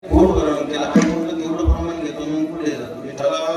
गोड करून त्याला काय म्हणलं तेवढं प्रमाण घेतो मग पुढे जातो विठ्ठला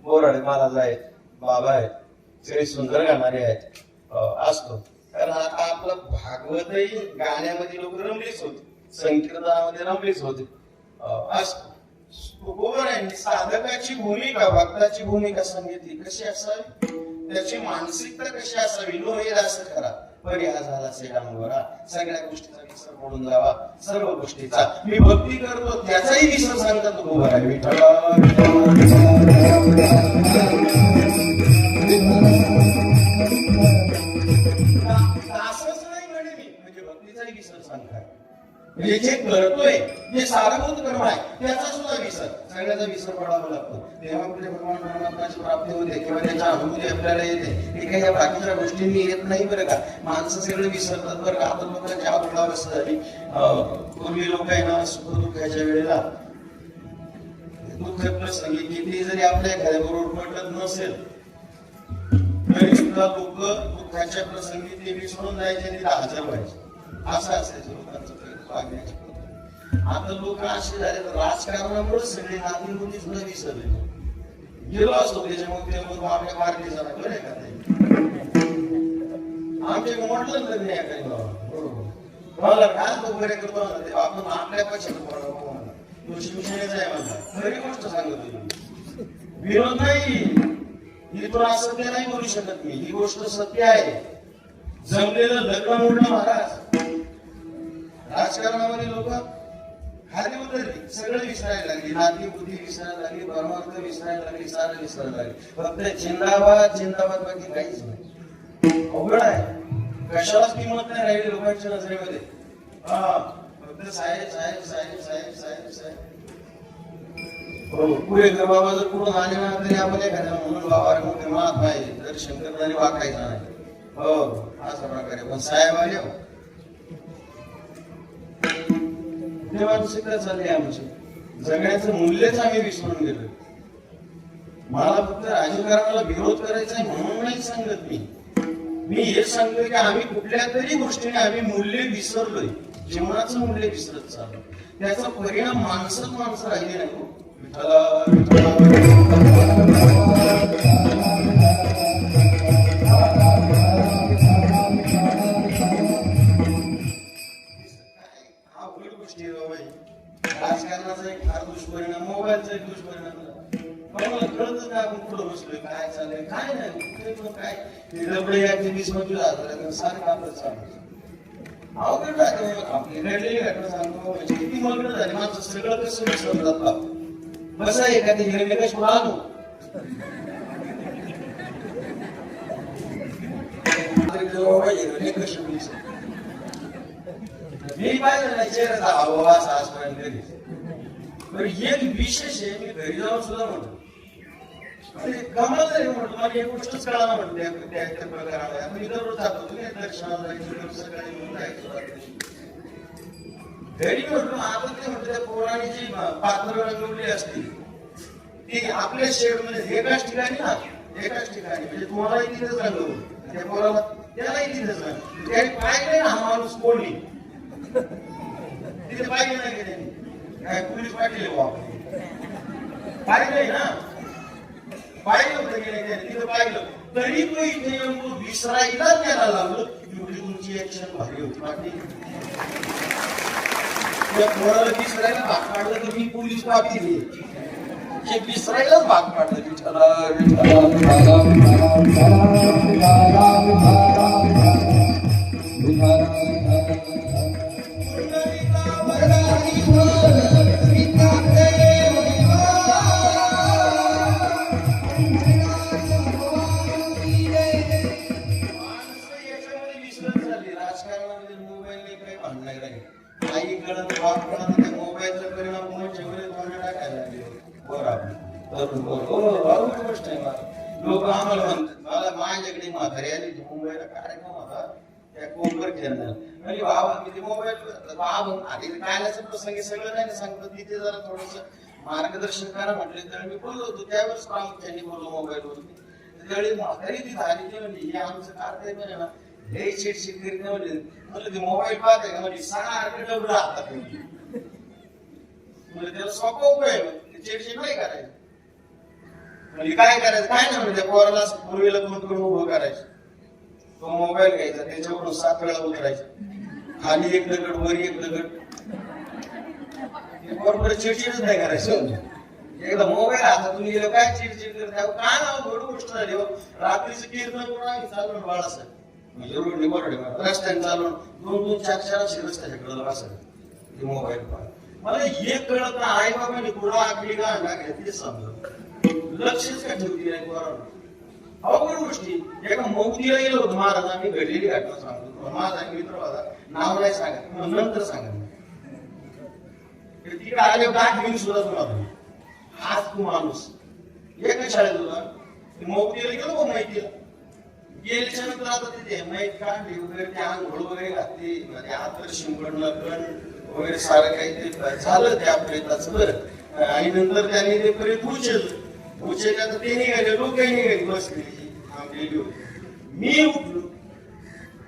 बोराडे महाराज आहेत, बाबा आहेत, सगळे सुंदर गाणारे आहेत, असतो. कारण आता आपलं भागवतही गाण्यामध्ये लोक रमलीच होते, संकीर्तनामध्ये रमलीच होते, असतो. बरोबर आहे. साधकाची भूमिका, भक्ताची भूमिका सांगितली कशी असावी, त्याची मानसिकता कशी असावी. नो हे असं करा, पर्याय झाला सेडांगोरा, सगळ्या गोष्टीचा विसर पडून जावा, सर्व गोष्टीचा मी भक्ती करतो त्याचाही विसर सांगतात उभं आहे. विठ्ठला असंच नाही म्हणे मी, म्हणजे भक्तीचाही विसर सांगताय, म्हणजे जे करतोय जे सारभूत कर्म आहे त्याचा सुद्धा विसर, सगळ्याचा विसर पडावा लागतो. तेव्हा कुठे भगवान परमात्म्याची प्राप्ती होते किंवा त्याच्या अनुभूती आपल्याला येते. हे काही या बाकीच्या गोष्टींनी येत नाही बरं का. माणसं सगळं विसरतात बरं का. आता लोकांची अवस्था झाली. पूर्वी लोक आहे ना, सुख दुःखाच्या वेळेला दुःख प्रसंगी किती जरी आपल्या एखाद्याबरोबर पटत नसेल तरी सुद्धा लोक दुःखाच्या प्रसंगी ते विसरून जायचे आणि हजर व्हायचे. असं असायचं लोकांचं वागण्याची पद्धत. आता लोक असे झाले, राजकारणामुळे सगळे नाती सुद्धा विसरले. गेलो असतो त्याच्यामुळे ते आपल्या पार्टीचा बरं का आमच्या मोठलं लग्न आहे काही बरोबर मला काय तो वगैरे करतो आपण आपल्या पक्षात तो शिवसेनेचा आहे माझा खरी गोष्ट सांगत होती. विरोध नाही, ही तुला असत्य नाही बोलू शकत मी, ही गोष्ट सत्य आहे. जमलेलं लग्न मोठं महाराज, राजकारणामध्ये लोक खाली उतरली, सगळं विसरायला लागली, नाती बुद्धी विसरायला लागली, परमार्थ विसरायला लागली, सारं विसरायला लागली. फक्त जिंदाबाद जिंदाबाद, बाकी काहीच नाही. अवघड आहे. कशालाच किंमत नाही राहिली लोकांच्या नजरेमध्ये. फक्त साहेब साहेब साहेब साहेब साहेब साहेब. पुढे बाबा जर कुठून आले ना तरी आपण एखाद्या म्हणून बाबा मोठे महात्मा आहे तर शंकरदानी वाकायचा नाही. हो अशा प्रकारे. पण साहेब आले ते मानसिकता चालली आमची. जगण्याचं मूल्यच आम्ही विसरून गेलो. मला फक्त राजकारणाला विरोध करायचा आहे म्हणून नाही सांगत मी हे सांगतो की आम्ही कुठल्या तरी गोष्टीने आम्ही मूल्य विसरलोय, जीवनाचं मूल्य विसरत चाललो. त्याचा परिणाम माणसं राहिले नाही. अवघड गोष्टी राजकारणाचा एक फार दुष्परिणाम, मोबाईलचा एक दुष्परिणाम. मला कळतच नाही आपण पुढे बसलोय, काय चाललंय काय नाही. पण काय वीस मजूर सारखं आपलं चालू अवघड आपली घडलेली घटना सांगतो. म्हणजे किती मग्न झाली माणसं, सगळं कसं विसरलं जातात. बसा एखादी हिरण्यकश आलो हिरण्यकश मी पाहिजे नाही चेहऱ्याचा आवाज आजपर्यंत कधी. पण एक विशेष आहे, मी घरी जाऊन सुद्धा म्हणतो कमाल आहे म्हटलं. मला एक गोष्टच कळाला म्हटलं त्या प्रकाराला. मी दररोज जातो तुम्ही दर्शनाला जायचं, सकाळी म्हणून जायचं. घरी म्हटलं आपण ते म्हटलं त्या पोराने जी पात्र रंगवली असती ती आपल्या शेड मध्ये एकाच ठिकाणी ना, एकाच ठिकाणी म्हणजे तुम्हालाही तिथेच रंगवलं, त्या पोराला त्यालाही तिथेच रंगवलं. त्याने पाहिलं ना हा माणूस कोणी तिथे पाहिजे नाही का त्यांनी, काय पोलीस पाटील पाहिलंय ना, पाहिलं होतं की नाही त्याने तिथं पाहिलं. तरी तो इथे येऊन विसरायला त्याला लागलं. एवढी तुमची ऍक्शन भारी होती पाटील. त्या पोराला विसरायला भाग पाडलं तर मी पोलीस पाटील हे विसरायलाच भाग पाडलं. राजकारणामध्ये मोबाईल काही भांडणार नाही. काही कळत मोबाईलचा परिणाम कोणाच्या वेळेस टाकायला लागले. बरोबर गोष्ट आहे. लोक आम्हाला म्हणतात, मला माझ्याकडे म्हातारी आली मुंबईला कार्यक्रम होता त्या कोंबर खेळणार म्हणजे बाबा किती मोबाईल बाबा आधी कायलाच प्रसंगी सगळं नाही सांगतो. तिथे जरा थोडस मार्गदर्शन करा म्हटले तर मी बोललो होतो. त्यावेळेस प्रामुख्याने बोललो मोबाईलवरती. त्यावेळी म्हातारी ती झाली की म्हणजे हे आमचं कार्य म्हणजे ना हे चिडचिड करीत नाही म्हणजे म्हणलं ते मोबाईल पाहताय का म्हणजे सारखं डबडं हातात म्हणजे त्याला सोपा उपाय चिडचिड नाही करायचं. म्हणजे काय करायचं, काय नाही म्हणजे पोराला पूर्वीला करून उभं करायचं, तो मोबाईल घ्यायचा, त्याच्यावरून 7 वेळा उतरायचं, खाली एक दगड वर एक दगड, बरोबर चिडचिडच नाही करायचं. एकदा मोबाईल हातातून गेलं काय चिडचिड करते, काय नाव थोडी गोष्ट झाली. रात्रीचं कीर्तन करून आम्ही चालून बाळासाहेब म्हणजे रोडने बरोडे रस्त्याने चालून 2-2, 4-4 असे रस्त्याच्या कडेला बसायचं ते मोबाईल पाहून. मला एक कळत ना आई बाबांनी पुढं आखली का टाकल्या ते समजत, लक्षच का ठेवती नाही पोरांना. अवघड गोष्टी. एका मौतीला गेलो होतो महाराज, आम्ही घडलेली घटना सांगतो. माझा मित्र होता, नाव नाही सांगत, नंतर सांगत. तिकडे आले गाठ घेऊन सुद्धा तुम्हाला हाच तू माणूस एका शाळेत होता. मौतीला गेलो बघ माहितीला, गेल्याच्या नंतर आता तिथे माहीत काढली वगैरे, ते आंघोळ वगैरे घातली, हात शिंपडणं कण वगैरे सारं काही ते झालं त्या प्रेताचं बरं. आणि नंतर त्यांनी ते प्रेत उचललं तर ते निघाले, लोक काही निघाली बसलेली थांबलेली होती.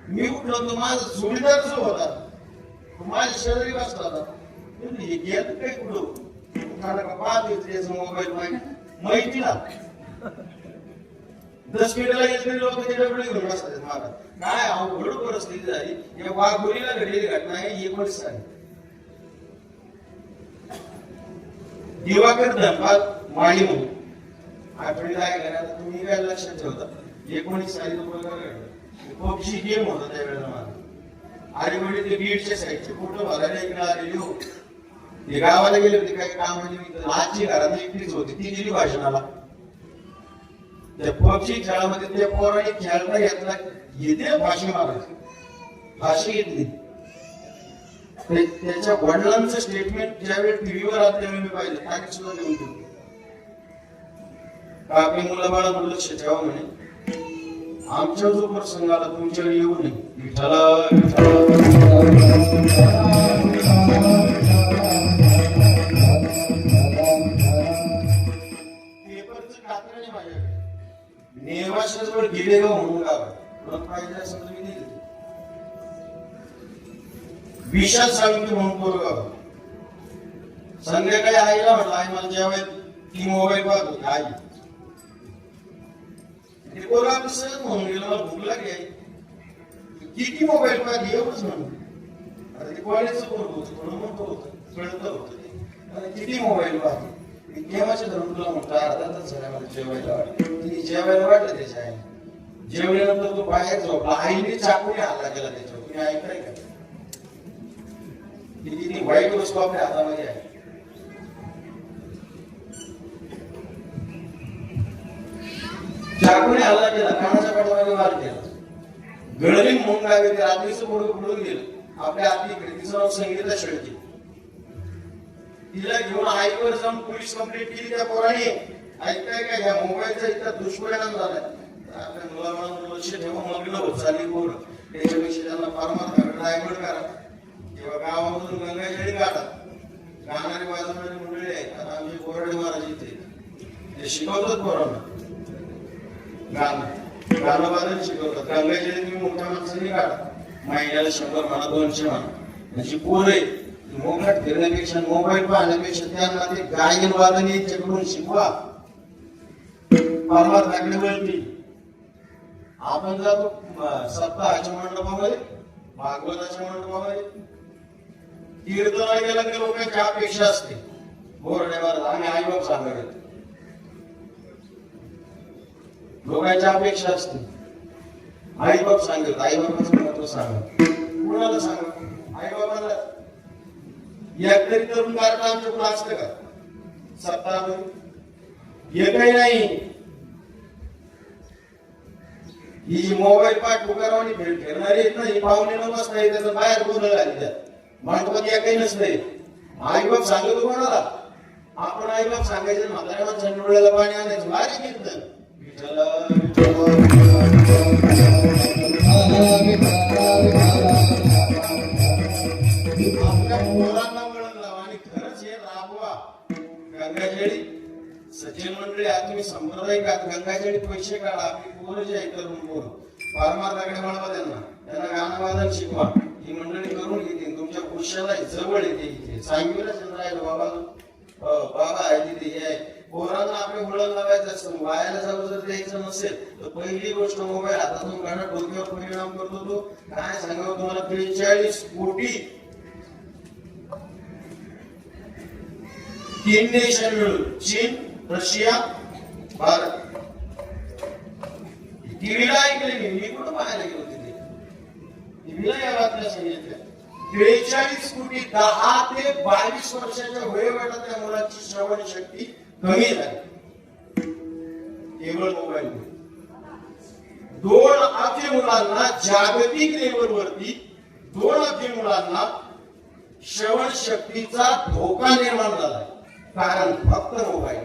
मी उठलो तर माझा जोडीदार जो होता माझ्या शेजारी बसला होता. हे गेलं काय कुठं पाहत त्याचा मोबाईल माहितीला 10 मिनिटाला येतरी लोक ते डबडे घेऊन बसतात. मला काय अवघड परिस्थिती झाली. या वाघोलीला घडलेली घटना आहे. 19 साली दिवाकर धनपाल माळी म्हणून आठवणीला आहे का? तुम्ही काय लक्षात ठेवता, 19 साली तो प्रकार घडला. पबजी गेम होता त्यावेळेला. मला आई वडील ते बीडच्या साईडचे फोटो भरायला इकडे आलेली हो. ते गावाला गेले होते काही काम, आजची घरात एकटीच होती, ती गेली भाषणाला. त्या पबजी खेळामध्ये त्या पोराने खेळता घेतला, येते फाशी मारायची, फाशी घेतली. त्याच्या वडिलांचं स्टेटमेंट ज्यावेळी टीव्हीवर आलं त्यावेळी मी पाहिलं, त्याने सुद्धा देऊन ठेवलं. आपली मुलं बाळा लक्ष ठेवा म्हणे, आमच्या जो प्रसंग आला तुमच्याकडे येऊ नये. विठ्ठला नेवाशाजवळ गेले गाव म्हणून गाव तुला पाहिजे असं तुम्ही नाही. विशाल सावित्री म्हणून पोरगाव. संध्याकाळी आईला म्हटलं, आई मला जेवाय, ती मोबाईल पाहत होती आई. ते पोरगा आपलं सहज म्हणून गेलं, मला भूक लागली आहे. किती मोबाईल पाहते एवढंच म्हणून. आता ते कॉलेजचं पोरग होतं, थोडं मोठं होतं, कळत होतं ते. किती मोबाईल पाहते. केव्हाच्या धरून तुला म्हणतो अर्धा तास झाला मला जेवायला वाटलं. तिने जेवायला वाटलं त्याच्या आईने. जेवल्यानंतर तो बाहेर झोपला. आईने चाकूने हल्ला केला त्याच्यावर. तुम्ही ऐकलंय का? किती वाईट वस्तू आपल्या हातामध्ये आहे. चाकूने हल्ला केला, कानाच्या पाठीमागे वार केला. गळली म्हणून काय केलं, रात्रीचं पुढे गेलं आपल्या आतीकडे. तिचं नाव संगीता शेळके. तिला घेऊन आईवर जाऊन पोलीस कंप्लेंट केली त्या पोराने. ऐकताय का, या मोबाईलचा इतका दुष्परिणाम झालाय. आपल्या मुलाबाळांवर लक्ष ठेवा, मग्न होत चालली पोरं. त्याच्यापेक्षा त्यांना फार्मात डायव्हर्ट करा किंवा गावामधून गंगाजळी काढा. गाणारी वाजवणारी मंडळी आहेत. आता आमचे कोरडे महाराज इथे ते शिकवतात पोरांना गाणं वाजवून शिकवतात. गंगाजळी तुम्ही मोठ्या माणसांनी काढा, महिन्याला 100 म्हणा 200 म्हणा. म्हणजे पोरं मोबाईल फिरण्यापेक्षा मोबाईल पाहण्यापेक्षा त्यांना ते गायन वादन याच्याकडून शिकवा. फार्मात लागले वळती. आपण जातो सप्ताहाच्या मंडपामध्ये, भागवताच्या मंडपामध्ये, कीर्तनाला गेला की लोकांची अपेक्षा असते बोरडे महाराज आणि आईबाप सांगायला. लोकांची अपेक्षा असते आईबाप सांगेल, आईबापाचं महत्व सांगा. कुणाला सांगा? आईबापाला. एकतरी तरुण कारण आमच्याकडून असतं का सप्ताहामध्ये? हे काही नाही. ही जी मोबाईल पाठ तुकारावानी फिरणारी आहेत ना, ही पाहुणे न बसता येत, त्याचं बाहेर गोंधळ आली त्यात. म्हणतो या काही नसतंय. आईबाप सांगतो कोणाला? आपण आईबाप सांगायचं, म्हाताऱ्या माणसांनी डोळ्याला पाणी आणायचं. भारी कीर्तन विठ्ठल आपल्या पोरांना वळण लावा आणि खरंच हे राबवा. गंगाजळी सचिन मंडळी आज तुम्ही संप्रदाय का गंगाजळी पैसे काढा. आपली पोरं जे आहेत तरुण पोरं फार्माकडे वळवा, त्यांना गाणं वादन शिकवा. ही मंडळी करून घेतील. तुमच्या पुरुषाला जवळ येते. इथे सांगवीला चंद्र आहे बाबा, बाबा आहे तिथे हे आहे. पोरांना आपले वळण लावायचं असतं, वायाला जाऊ जर द्यायचं नसेल तर पहिली गोष्ट मोबाईल हातातून काढा, डोक्यावर परिणाम करतो तो. काय सांगावं तुम्हाला, 43 कोटी 3 देशां मिळून चीन, रशिया, भारत. टीव्हीला ऐकले मी कुठं पाहायला गेलो तिथे, टीव्हीला या बातम्या सांगितल्या. 43 कोटी 10 ते 22 वर्षाच्या वयोगटातल्या मुलांची श्रवण शक्ती कमी झाली केवळ मोबाईल. 2 अब्ज मुलांना जागतिक लेवलवरती 2 अब्ज मुलांना श्रवण शक्तीचा धोका निर्माण झाला, कारण फक्त मोबाईल.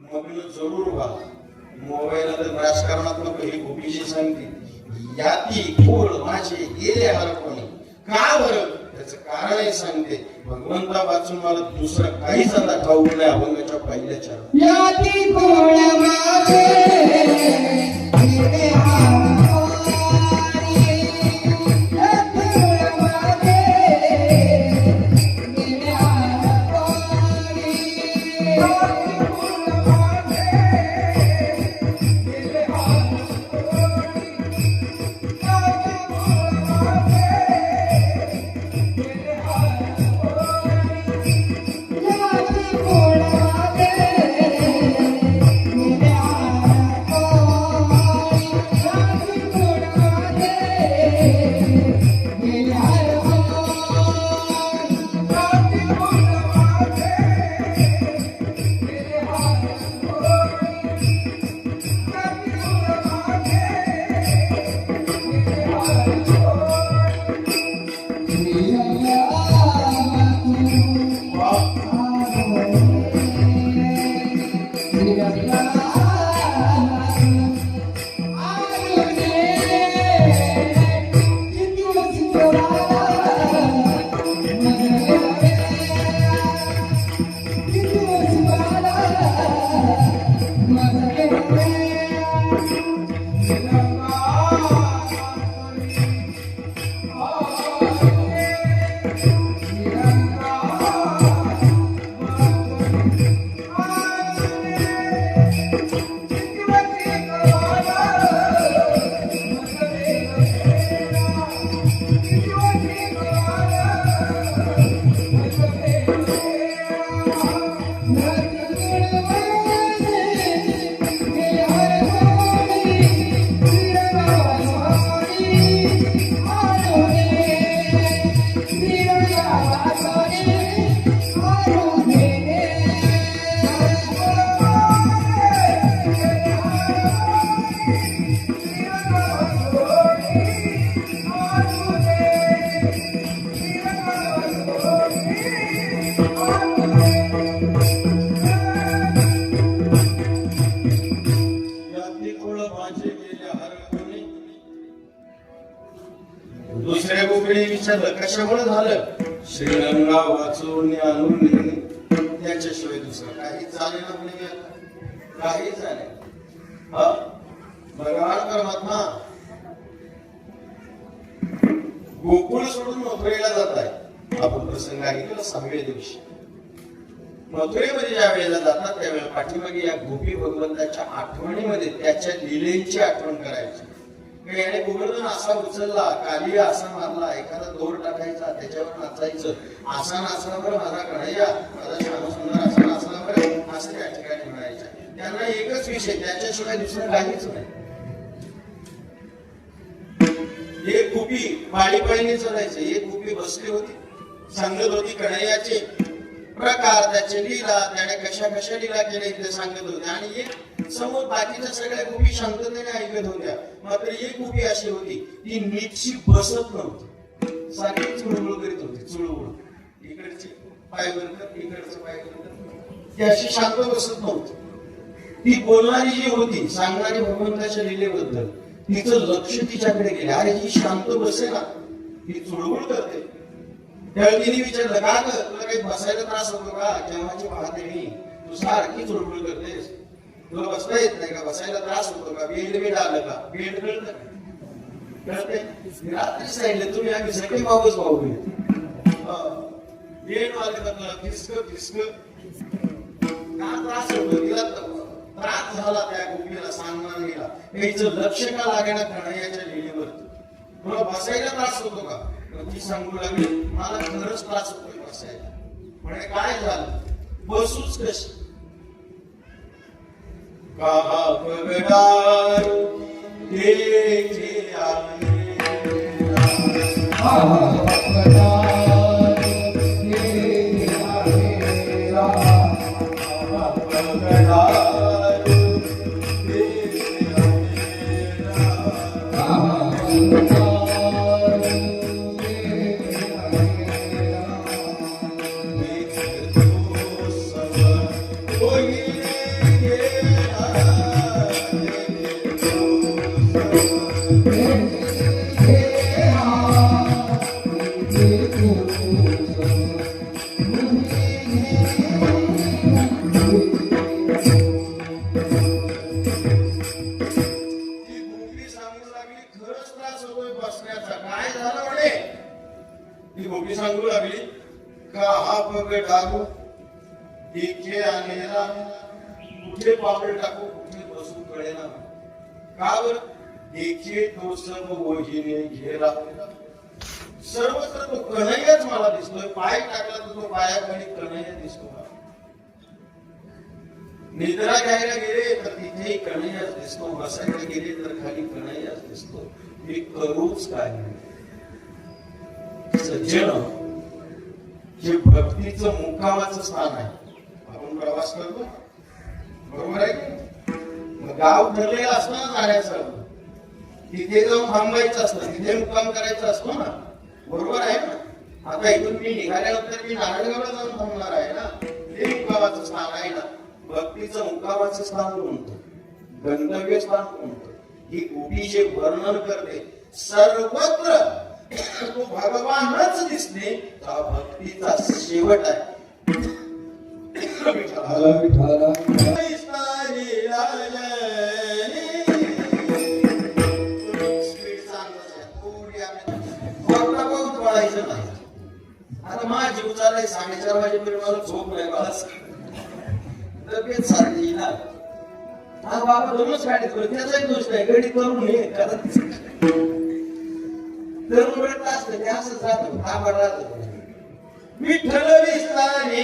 मोबाईल जरूर व्हा. मोबाईल राजकारणात्मक ही गोपीची सांगते, याती गोड माझे गेले हरपणे का बरं, त्याचं कारण हे सांगते. भगवंता वाचून मला दुसरं काहीच आता ठाऊक नाही. अभंगाच्या पहिल्या चरण याती गोड माझे गेले दुसऱ्या गोकडे विचारलं कशामुळे झालं, श्रीरंगा वाचून आणून त्याच्याशिवाय दुसरं काही झाले ना म्हणे, काही झाले. भगवान परमात्मा गोकुळ सोडून मथुरेला जात आहे. आपण प्रसंग ऐकला 6व्या दिवशी मथुरेमध्ये ज्या वेळेला जातात त्यावेळेला पाठीमागे या गोपी भगवंताच्या आठवणीमध्ये त्याच्या लीलेची आठवण करायची. याने गोवर्धन असा उचलला, काली असा मारला, एखादा दोर टाकायचा, त्याच्यावर नाचायचं, आसान आसनावर माझा कन्हैया, माझा श्याम सुंदर आसन आसनावर असं त्या ठिकाणी म्हणायचं. त्यांना एकच विषय, त्याच्याशिवाय दुसरं काहीच नाही. एक गोपी पाळीपाळीने चालायचं, एक गोपी बसली होती, सांगत होती कन्हैयाचे प्रकार, त्याचे लीला, त्याने कशा कशा लीला केल्या ते सांगत होते. आणि एक समोर बाकीच्या सगळ्या गोपी शांततेने ऐकत होत्या. मात्र एक गोपी अशी होती, ती नीटशी बसत नव्हती, सारखी चुळबुळ करीत होती. चुळबुळ, इकडचे पाय वर कर, इकडचं पाय वर कर, ती अशी शांत बसत नव्हती. ती बोलणारी जी होती, सांगणारी भगवंताच्या लीलेबद्दल, तिचं लक्ष तिच्याकडे गेलं. अरे ही शांत बसे ना, ही चुळबुळ करते. त्यावेळी तिने विचारलं, का ग तुला काही बसायला त्रास होतो का, केव्हाची पाहते मी, तू सारखी चुळबुळ करतेस, तुला बसता येत नाही का, बसायला त्रास होतो का, बेड आलं का, बेड कळतं. कळते? मी रात्री सांगितलं तुम्ही आम्ही सगळे भाऊच भाऊ येण आले का तुला फिसक का त्रास होतो तिला त्रास झाला त्या गोपीला सांगणार गेला याचं लक्ष का लागेना कन्हैयाच्या लिहिलेवरती तुला बसायला त्रास होतो का ती सांगू लागली मला खरंच त्रास होतोय बसायला म्हणे काय झालं बसूच कशी कहा पगडार देखे आने गोपी सांगू लागली का हा पगड टाकू देखे आलेला कुठे पापड टाकू कुठे बसू कळेना का बर देखे तो सब वहीने घेरा सर्वत्र तो कन्हैयाच मला दिसतोय पाय टाकला तर तो पायाखाली कन्हैया दिसतो निद्रा घ्यायला गेले तर तिथेही कन्हैयाच दिसतो बसायला गेले तर खाली कन्हैयाच दिसतो मी करूच काय सज्जन हे भक्तीचं मुक्कामाचं स्थान आहे आपण प्रवास करतो बरोबर आहे की गाव ठरलेलं असतं ना जाण्याचं तिथे जाऊन थांबायचं असतं तिथे मुक्काम करायचा असतो ना बरोबर आहे ना आता इथून मी निघाल्यानंतर मी नारायणगावला जाऊन थांबणार आहे ना हे मुक्कामाचं स्थान आहे ना भक्तीचं मुक्कामाचं स्थान म्हणतो गंतव्य स्थान म्हणतो ही गोपी जे वर्णन करते सर्वत्र तो भगवानच दिसणे हा भक्तीचा शेवट आहे आता माझा जीव चाललाय 4:30 वाजेपर्यंत मला झोप नाही मला तब्येत सारखी ना हा बाबा दोनच गाडीत करतो त्याचाही दोष नाही गडी करून हे करत तरुण वेळेत असतं ते असंच राहतो थांबा राहतो विठ्ठल विस्तारी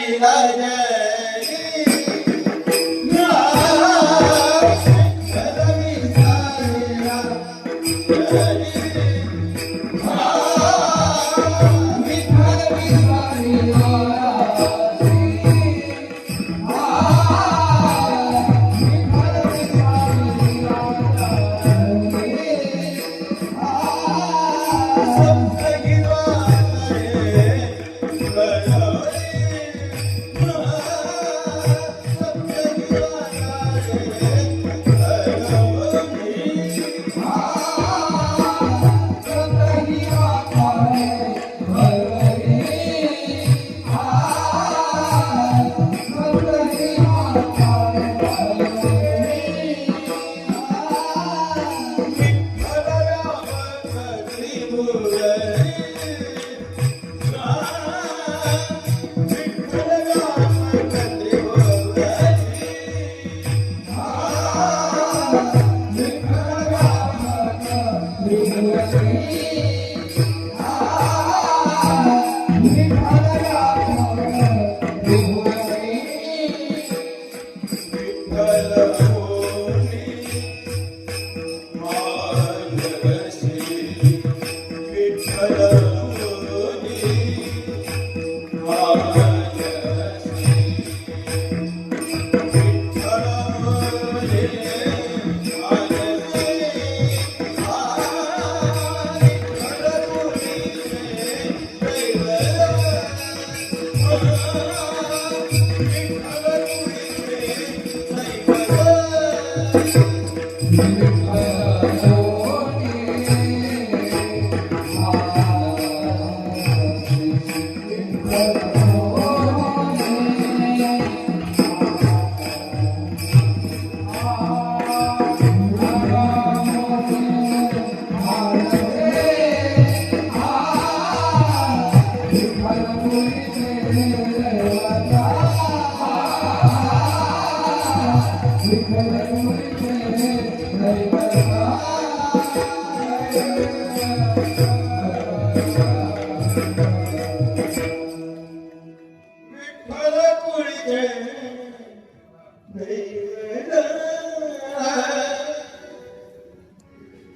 विठ्ठल कुळीचे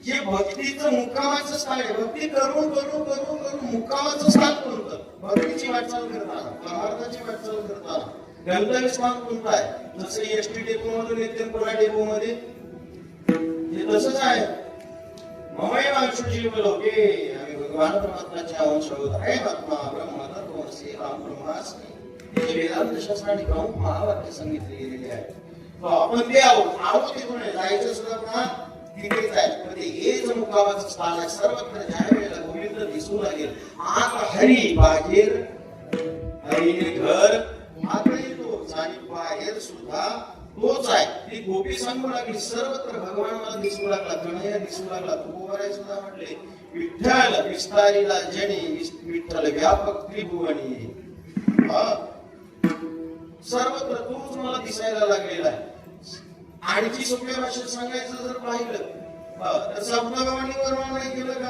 हे भक्तीचं मुक्कामाचं स्थान आहे. भक्ती करून करून करून करून मुक्कामाचं स्थान कोणतं? भक्तीची वाटचाल करताना, परमार्थाची वाटचाल करताना गंतव्य स्थान कोणतं आहे? जसं एसटी डेपो मधून येते पुन्हा डेपो मध्ये हे तसंच आहे. ममय वांशुजी लोके आम्ही भगवान परमात्म्याचे अंश आहोत. हे आत्मा ब्रह्म तत्वमसी राम ब्रह्मास्मी हे वेदांत शास्त्राने प्रमुख महावाक्य सांगितले गेलेले आहे. आपण ते आहोत तिथून जायचं सुद्धा पुन्हा तिकडेच आहे. पण ते हेच मुक्कामाचं स्थान आहे. सर्वत्र ज्या वेळेला गोविंद दिसू लागेल आत हरी बाहेर हरीने घर आत येतो आणि बाहेर सुद्धा तोच आहे. ती गोपी सांगू लागली सर्वत्र भगवान मला दिसू लागला, कन्हैया दिसू लागला. तुकोबाराय सुद्धा म्हटले विठ्ठल विस्तारीला जनी विठ्ठल व्यापक त्रिभुवनी. सर्वत्र तोच मला दिसायला लागलेला आहे. आणखी सोप्या भाषेत सांगायचं जर पाहिलं तर सप्तगावानी वर्णन केलं का?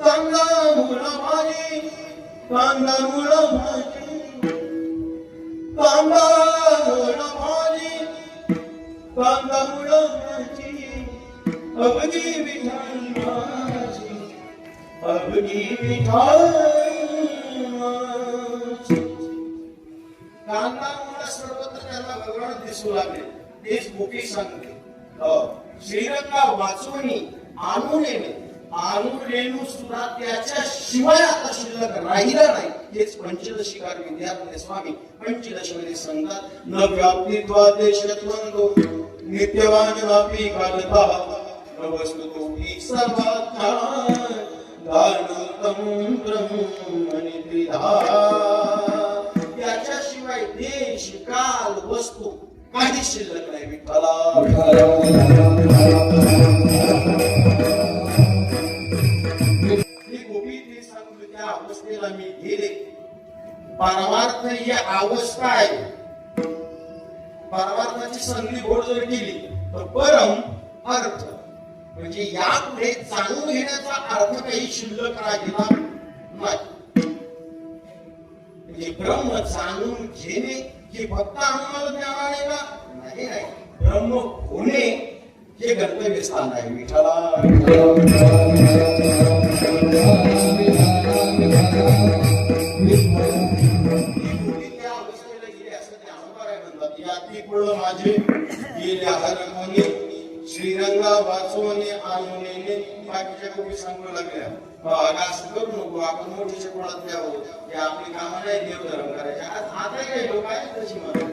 कांदा मुळा माझी कांदा मुळा माझी कांदा मुळा माझी कांदा मुळा माझी अवघी विठाई माझी अवघी विठाई माझी. कांदा मुळा सर्वत्र त्यांना भगवान दिसू लागले. तेच गोपी सांगते श्रीरंगा वाचवणी आणून येणे आणून रेणू सुद्धा त्याच्या शिवाय आता शिल्लक राहिला नाही. हेच पंचदशिकार विद्यार्थी स्वामी पंचदशमध्ये सांगतात न व्याप्तित्वा देशत्वंतो नित्यवान व्यापी कालता न वस्तुतो ही सर्वात्मा दानोत्तम ब्रह्मणि त्रिधा. त्याच्याशिवाय देश काल वस्तू काही शिल्लक नाही. विठ्ठला ही गोपी ते सांगतो त्या अवस्थेला मी गेले. परमार्थ ही अवस्था आहे. परमार्थाची संधी घोड जर केली तर परम अर्थ म्हणजे यापुढे जाणून घेण्याचा अर्थ काही शिल्लक राहिला नाही. म्हणजे ब्रह्म जाणून घेणे हे फक्त आम्हाला ज्ञानाने का नाही नाही. ब्रह्म होणे हे गंतव्य स्थान आहे. विठ्ठला त्या अवस्थेला गेले असं ते अनुभव म्हणतात. या ती फळ माझे गेल्या हरमने श्रीरंगा वाचवणे आणून बाकीच्या गोष्टी सांगू लागल्या. असं करू नको आपण मोठीच्या कोणात द्यावं हे आपली कामं नाही. देवधर्म करायचे आता काही लोक आहेत तशी म्हणतात.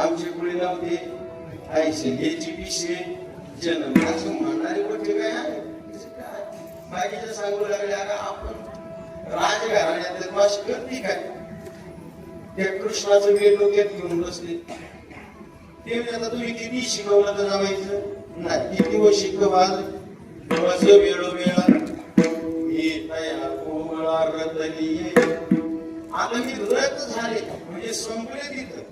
आमचे पुढे नव्हते आईचे घ्यायची पिशे जन्म असं म्हणणारे गोष्टी काय आहे. बाकीच्या सांगू लागल्या का आपण राजघराण्यात माशी करते काय. त्या कृष्णाचं वेळ डोक्यात घेऊन बसले. ते आता तुम्ही किती शिकवलं तर जमायचं नाही. किती व शिकवाल वेळोवेळा मी तयार कोमळा रतली. आता मी रत झाले म्हणजे संपले तिथं.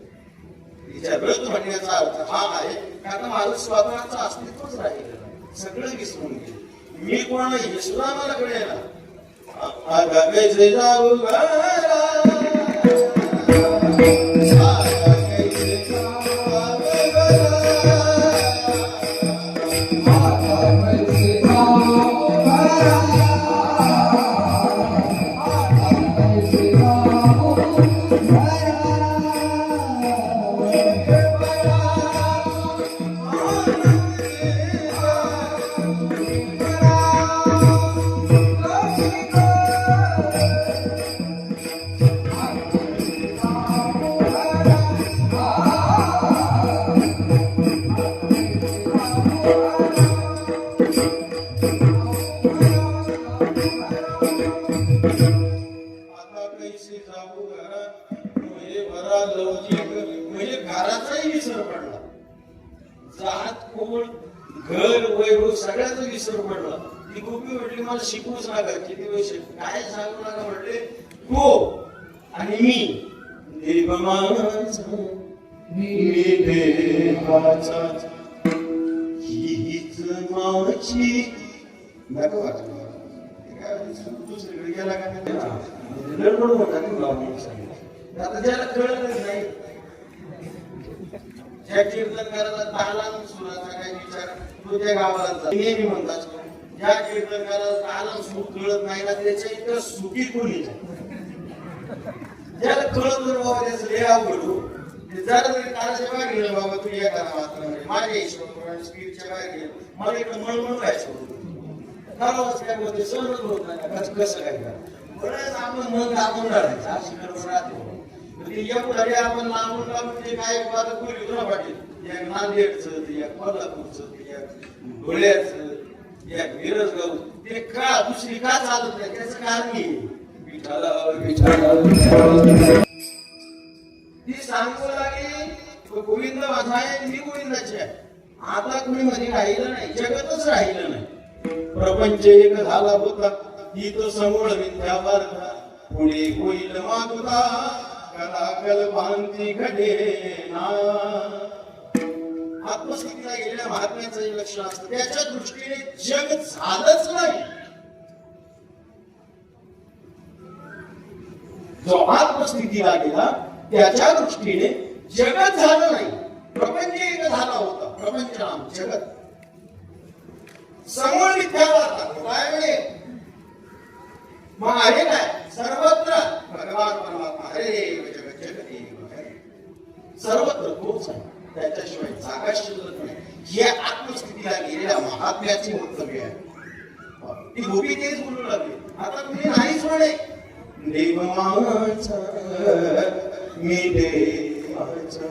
तिच्या रत म्हणण्याचा अर्थ हा आहे कारण माझं स्वतःचं अस्तित्वच राहिलं. सगळं विसरून गेलं. मी कोण हे सुद्धा मला कळेना. आता कैसे जाऊ म्हणजे घराचाही विसर पडला. जात कोण घर वैभव सगळ्याचा विसर पडला. ती गोपी म्हटली मला शिकवूच नका. किती वेळ काय सांगू नका म्हटले. तो आणि मी हीच माझी नको वाटलं दुसरीकडे गेला का गडबड होता आता ज्याला कळतच नाही ज्या कीर्तनकाराला तालाम सुराचा काही विचार तो त्या गावाला नेहमी म्हणतात ज्या कीर्तनकाराला तालाम सूर कळत नाही ना त्याच्या इतकं सुखी कोणी ज्याला कळत बाबा त्याचं लय अवघड जरा जरी तालाच्या बाहेर गेलं बाबा तू या करा मात्र माझ्या हिशोबाने स्पीडच्या बाहेर गेलं मला इकडं मळमळ व्हायचं करावंच काय होते सहनच होत नाही कसं काय करा बरंच आपण मन दाबून राहायचं अशी गडबड राहते एवढे आपण लांबून लांबून ते काय बाजू खोली तुला पाटील या नांदेडचं या कोल्हापूरचं या धुळ्याचं या मिरजगाव ते का दुसरी का चालत नाही त्याचं कारण ती सांगू लागली गोविंद माझा आहे मी गोविंदाची आहे आता कोणी मध्ये राहिलं नाही जगतच राहिलं नाही प्रपंच एक झाला होता ही तो समोर विद्या वार्ता पुढे होईल मातुता कलाकल भांती घडे ना आत्मस्थितीला गेलेल्या महात्म्याचं जे लक्षण असतं त्याच्या दृष्टीने जग झालंच नाही जो आत्मस्थितीला गेला त्याच्या दृष्टीने जगत झालं नाही प्रपंच एक झाला होता प्रपंच नाम जगत समोर विद्या वार्ता काय म्हणे मग आहे काय सर्वत्र भगवान परमात्मा हरे जगत जगती सर्वत्र तोच आहे त्याच्याशिवाय जागा शिल्लक नाही या आत्मस्थितीला गेलेल्या महात्म्याचे वक्तव्य आहे ती गोपी तेच बोलू लागली आता तुम्ही नाहीच म्हणे देव माझा मी देवाचा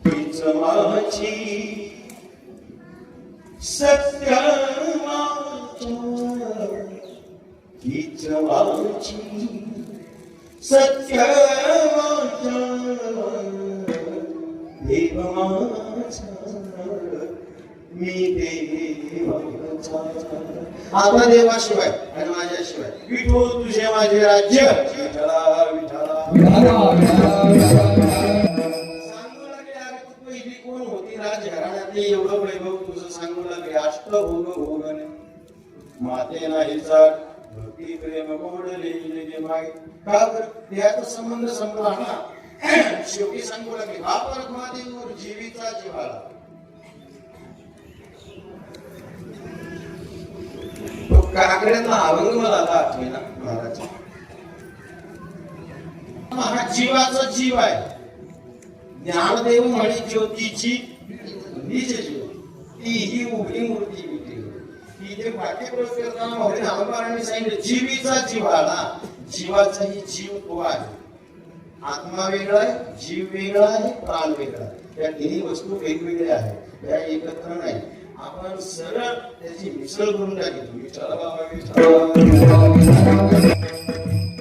हीच माझी सत्य हीच माझी सत्य देव माझा मी देवाचा आता देवाशिवाय आणि माझ्याशिवाय विठो तुझे माझे राज्य विठला विठला सांगू लागले अरे तू पहिली कोण होती राजघराण्यातले एवढं वैभव तुझं सांगू लागले अष्टभोग भोगणे माते नाही चाट भक्ती प्रेम गोडले लगे मागे का बरं याचा संबंध संपला ना शेवटी सांगू लागले हा परमादेवर जीवीचा जिव्हाळा काकड्यातला अभंग मला आता आठवेना महाराज हा जीवाचा जीव आहे ज्ञानदेव म्हणे ज्योतीची निज जीव ती ही उघडी मूर्ती विटी जे वाक्यप्रयोग करताना भाऊ नामकारांनी सांगितलं जीवीचा जिव्हाळा जीवाचाही जीव तो आहे आत्मा वेगळा आहे जीव वेगळा आहे प्राण वेगळा आहे या तिन्ही वस्तू वेगवेगळ्या आहेत त्या एकत्र नाही आपण सरळ त्याची मिसळ करून टाकली विठ्ठला बाबा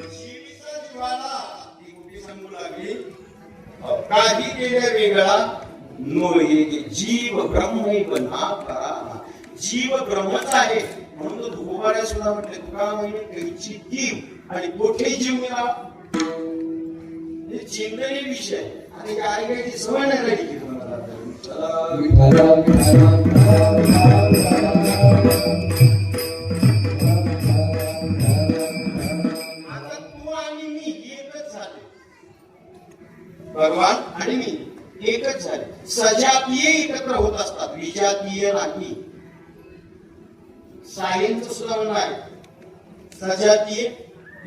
जीवीचा जिव्हाळा ती कुठे सांगू लागली काही केल्या वेगळा नोहे जीव ब्रह्म ना परा जीव ब्रह्मच आहे म्हणून तो धुकोबाऱ्या सुद्धा म्हटले तुका म्हणजे कैची जीव आणि कोठे जीव मिळाला हे चिंतने विषय आणि गायकाची सवय नाही राहिली की तुम्हाला आता तू आणि मी एकच झाले भगवान आणि मी एकच झाले सजातीय एकत्र होत असतात विजातीय नाही सायन्स सुद्धा म्हणणं आहे सजातीय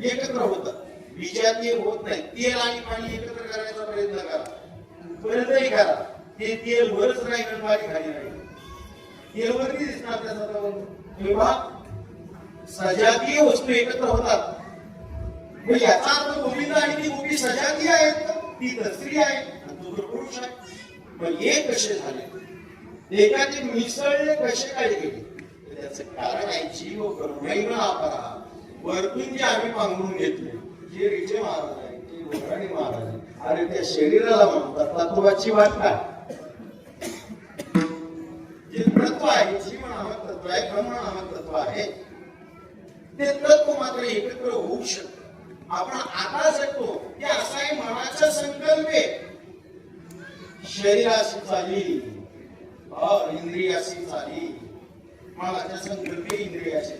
एकत्र होतात विजातीय होत नाही तेल आणि पाणी एकत्र करायचा प्रयत्न करा पर्यंतही करा ते तेल वरच राहील पाणी खाली राहील तेल वरती दिसणार त्याचा तेव्हा सजातीय वस्तू एकत्र होतात याचा अर्थ गोविंद आणि ती गोपी सजातीय आहेत ती तर स्त्री आहे आणि तो पुरुष आहे पण एक कसे झाले एकाचे मिसळले कसे काय गेले त्याचं कारण आहे जीव ब्रह्मैव अपरा वरतून जे आम्ही पांघरून घेतले जे रिचे महाराज आहे ते गोराणी महाराज आहे अरे त्या शरीराला म्हणतात तत्वाची वाट काय जे तत्व आहे जीव नामक तत्व आहे ब्रह्म नामक तत्व आहे ते तत्व मात्र एकत्र होऊ शकत आपण आता शकतो की असा आहे मनाचा संकल्पे शरीराशी चाली इंद्रियाशी चाली मनाच्या संकल्पे इंद्रियाचे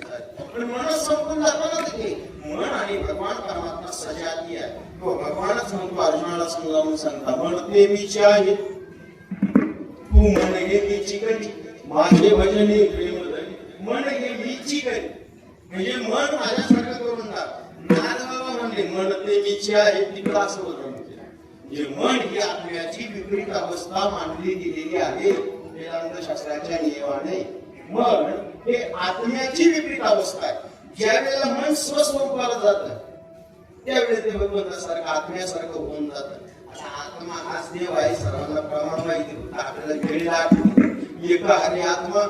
पण मन संपून जाताना तिथे मन आणि भगवान परमात्मा सजाती आहे. तो भगवानच म्हणतो अर्जुनाला समजावून सांगता मन ते मीचे आहे तू मन हे मीची करी माझे भजने प्रेम धरी. मन हे मीची करी म्हणजे मन माझ्यासारखं करून नाद बाबा म्हणले मन ते मीचे आहे तिकडं असं होतं म्हणजे मन ही आत्म्याची विपरीत अवस्था मानली गेलेली आहे वेदांतशास्त्राच्या नियमाने. मन हे आत्म्याची विपरीत अवस्था आहे. ज्या वेळेला मन स्वस्वरूपाला जातं त्यावेळेस ते भगवंतासारखं आत्म्यासारखं होऊन जातं. आता आत्मा हाच देव आहे सर्वांना प्रमाण माहिती होतं आपल्याला खेळीला आठवतं एक हरी आत्मा.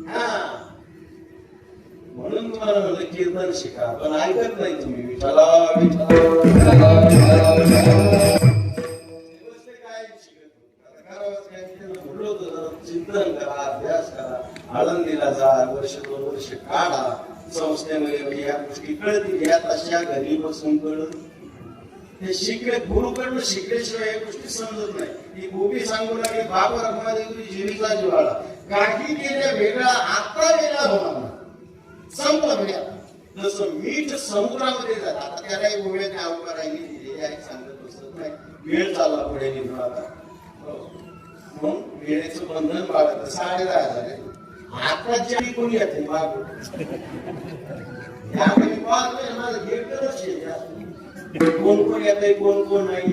हा म्हणून तुम्हाला म्हणलं कीर्तन शिका पण ऐकत नाही तुम्ही विठ्ठला विठ्ठला चिंतन करा अभ्यास करा आळंदीला जा वर्ष 2 वर्ष काढा संस्थेमध्ये या गोष्टी कळतील या तशा घरी बसून कळत हे शिकले गुरुकडनं शिकल्याशिवाय या गोष्टी समजत नाही. ही गोपी सांगू लागली बाप रखमादेवी जीवीचा जिव्हाळा काही केल्या वेगळा आता वेगळा होणार संपला वेगळा. जसं मीठ समुद्रामध्ये जात आता त्यालाही गोव्याने अवकारायला दिलेली आहे सांगत बसत नाही वेळ चालला पुढे निघून आता मग वेळेचं बंधन पाळत 10,500 आता जरी कोणी येते मागून कोण कोण येते कोण कोण नाही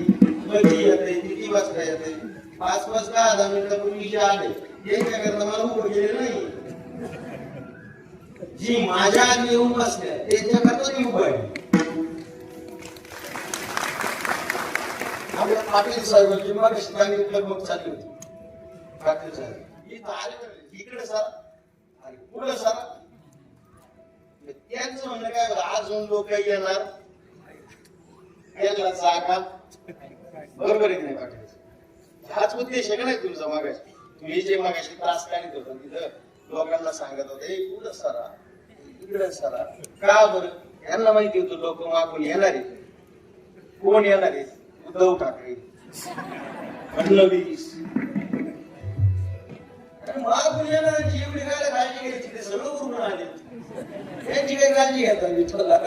कधी येते किती वाजता येते 5-5 10 मिनिटापूर्वी जे आले ते काय करता मला उभं गेले नाही. जी माझ्या आधी येऊन बसल्या त्यांच्याकरता मी उभं आहे. आपल्या पाटील साहेबांची मग सांगितलं मग चालली होती पाटील साहेब इथं आले इकडे सर पुढे सर त्यांचं म्हणणं काय अजून लोक येणार याला जागा बरोबर आहे की नाही पाटील हाच उद्देश आहे का नाही तुमचा मागाशी तुम्ही जे मागाशी त्रास काढत होता तिथं लोकांना सांगत होते पुढे सरा इकडे सरा का बरं यांना माहिती होतं लोक मागून येणार आहे. कोण येणार आहे उद्धव ठाकरे फडणवीस मागून येणाऱ्यांची एवढी काय काळजी घ्यायची ते सगळं करून आले त्यांची काही काळजी घेतात विठ्ठला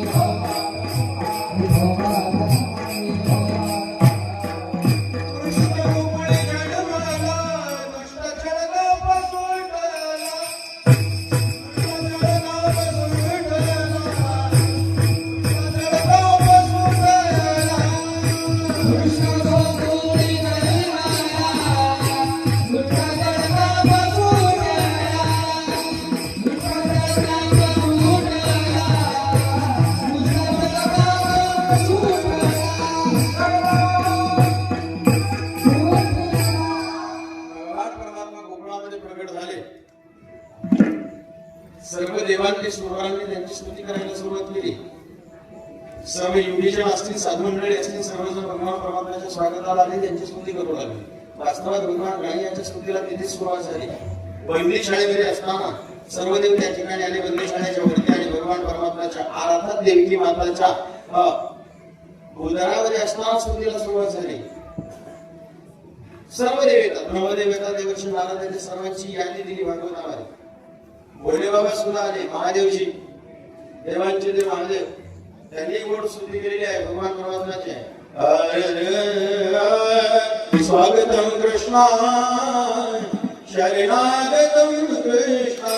Oh परमात्म्याची स्तुती करायला सुरुवात केली. सर्व योगीजन असतील, साधू मंडळी असतील, सर्वजण भगवान परमात्म्याच्या स्वागताला आले, त्यांची स्तुती करू लागले. वास्तवात भगवान गाई यांच्या स्तुतीला तिथे सुरुवात झाली. बंदी शाळेमध्ये असताना सर्व देव त्या ठिकाणी आले. बंदी शाळेच्या वरती आणि भगवान परमात्म्याच्या आराधात देवकी माताच्या उदरावर असताना स्तुतीला सुरुवात झाली. सर्व देव येतात, ब्रह्मदेव येतात, देवर्षी महाराजांनी सर्वांची यादी दिली भागवतामध्ये. भोले बाबा सुद्धा आले, महादेवजी, देवांचे देव महादेव, त्यांनी गोड स्तुती केलेली आहे भगवान परमात्म्याचे. स्वागतम कृष्णा शरणागतम कृष्णा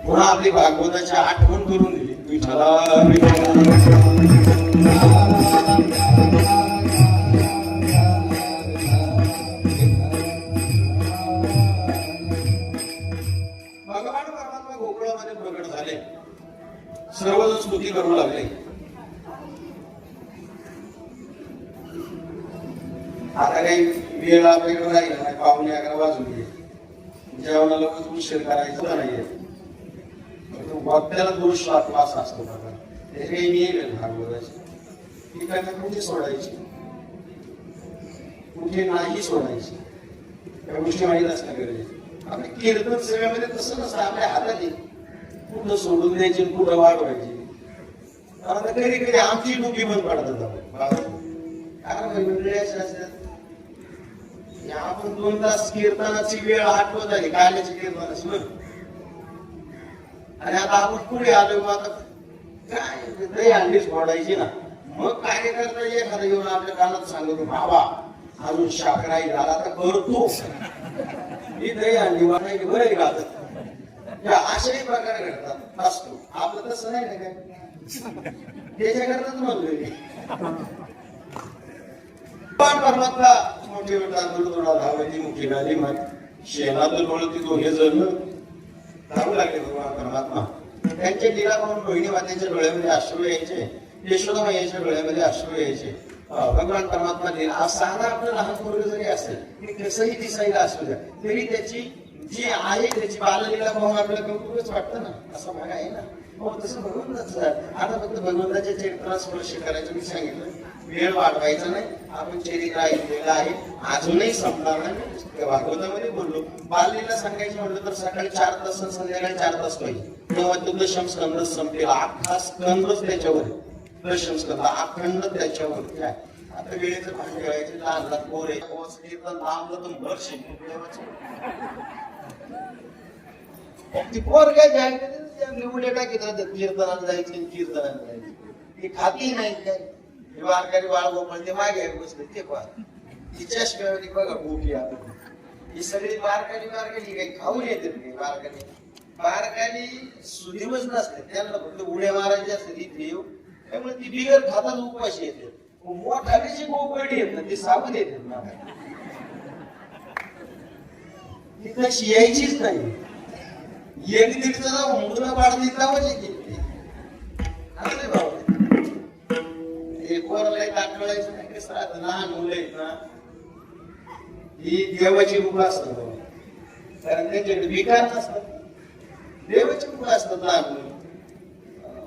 पुन्हा आपली भागवताची आठवण करून दिली. विठ्ठला भगवान परमात्मा गोकुळामध्ये प्रकट झाले. सर्वजण स्तुती करू लागले. आता काही वेळ आपल्याकडे राहिला नाही. 11:15 वाजून गेले. जेवणाला उशीर करायचा नाहीये. वक्त्याला दोष लागला असा असतो बघा. ते काही नियम भागवताचे. ती त्यांना कुठे सोडायची, कुठे नाही सोडायची, या गोष्टी माहीत असल्या गरजेचं. आपल्या कीर्तन सेवेमध्ये तसं नसतं. आपल्या हाताने कुठं सोडून द्यायची, कुठं वाढवायची. आता कधी कधी आमची डोकी बंद पडतात. कारण वेगवेगळे असे असतात. आपण 2 तास कीर्तनाची वेळ आठवत आली, काल्याची कीर्तनाची बघ. आणि आता आपण पुढे आलो. आता काय दही अंडीच फोडायची ना. मग कार्यकर्ता एखादा येऊन आपल्या कानात सांगतो, बाबा अजून शाकराई झाला तर करतो. ही दही अंडी वाटायची बरे घालतात. अशाही प्रकार घडतात असतो. आपलं तसं नाही ना काय. त्याच्याकरताच म्हणलोय. पण परमात्मा मोठी थोडा धावायची मुखी गाली मग शेणात बोलती दोघे जण धावू लागले. भगवान परमात्मा त्यांच्या लीला पाहून बहिणी मातेच्या डोळ्यामध्ये अश्रू यायचे. यशोदामाईच्या डोळ्यामध्ये अश्रू यायचे. भगवान परमात्मा दिला. आज साधा आपलं लहान मुलगा जरी असेल, ते कसंही दिसायला असू द्या, तरी त्याची जी आहे त्याची बाललीला पाहून आपल्याला कौतुकच वाटतं ना. असा भाग आहे ना. हो तसं भगवंताच. आता फक्त भगवंताच्या चरित्राला स्पर्श करायचं मी सांगितलं. वेळ वाढवायचा नाही. आपण चरित्र ऐकलेलं आहे, अजूनही संपणार नाही. भागवतामध्ये बोललो बाललीला सांगायचं म्हटलं तर सकाळी 4 तास, संध्याकाळी 4 तास पाहिजे. तेव्हा तो दशम स्कंद संपेल. 8 स्कंदच त्याच्यावर. दशम स्कंद अखंड त्याच्यावर काय. आता वेळेचं भान ठेवायचे. लहान लहान पोर आहे. कीर्तन थांबलं तर भर शिकून ती पोर काय निवडे टाकीत राहतात. कीर्तनाला जायचे, कीर्तनाला जायचे. ती खाती नाही काय. वारकरी बाळ गोपाळ ते मागे बसले ते पहा. तिच्या शिवाय बघा भूक या. ही सगळी बारकाली काही खाऊन येते. बारकाली बारकाली सुधीवच नसते. त्यांना फक्त उड्या मारायचे असते इथे येऊ. त्यामुळे ती बिगर खातात उपाशी येते. मोठाली जी गोकळी येत ना ती साबूत येते ना. ती तशी यायचीच नाही. एक दीड जण मुलं पाडते लावायची ती. असले भाऊ पोराला दाखवायचं नाही. कसं राहतं लहान मुलं आहेत ना, ही देवाची रूप असतात. कारण त्यांच्याकडे विकार नसतात. देवाची रूप असतात लहान मुलं.